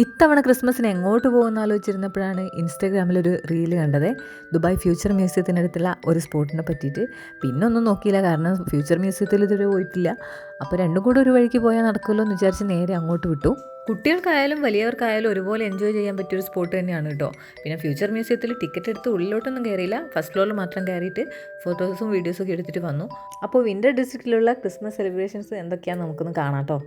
ഇത്തവണ ക്രിസ്മസിന് എങ്ങോട്ട് പോകുമെന്ന് ആലോചിച്ചിരുന്നപ്പോഴാണ് ഇൻസ്റ്റാഗ്രാമിലൊരു റീല് കണ്ടത്. ദുബായ് ഫ്യൂച്ചർ മ്യൂസിയത്തിനടുത്തുള്ള ഒരു സ്പോട്ടിനെ പറ്റിയിട്ട്. പിന്നെ ഒന്നും നോക്കിയില്ല, കാരണം ഫ്യൂച്ചർ മ്യൂസിയത്തിൽ ഇതുവരെ പോയിട്ടില്ല. അപ്പോൾ രണ്ടും കൂടെ ഒരു വഴിക്ക് പോയാൽ നടക്കുമല്ലോ എന്ന് വിചാരിച്ച് നേരെ അങ്ങോട്ട് വിട്ടു. കുട്ടികൾക്കായാലും വലിയവർക്കായാലും ഒരുപോലെ എൻജോയ് ചെയ്യാൻ പറ്റിയൊരു സ്പോട്ട് തന്നെയാണ് കേട്ടോ. പിന്നെ ഫ്യൂച്ചർ മ്യൂസിയത്തിൽ ടിക്കറ്റ് എടുത്ത് ഉള്ളിലോട്ടൊന്നും കയറിയില്ല, ഫസ്റ്റ് ഫ്ലോറിൽ മാത്രം കയറിയിട്ട് ഫോട്ടോസും വീഡിയോസൊക്കെ എടുത്തിട്ട് വന്നു. അപ്പോൾ വിൻ്റർ ഡിസ്ട്രിക്റ്റിലുള്ള ക്രിസ്മസ് സെലിബ്രേഷൻസ് എന്തൊക്കെയാണെന്ന് നമുക്കൊന്ന് കാണാം കേട്ടോ.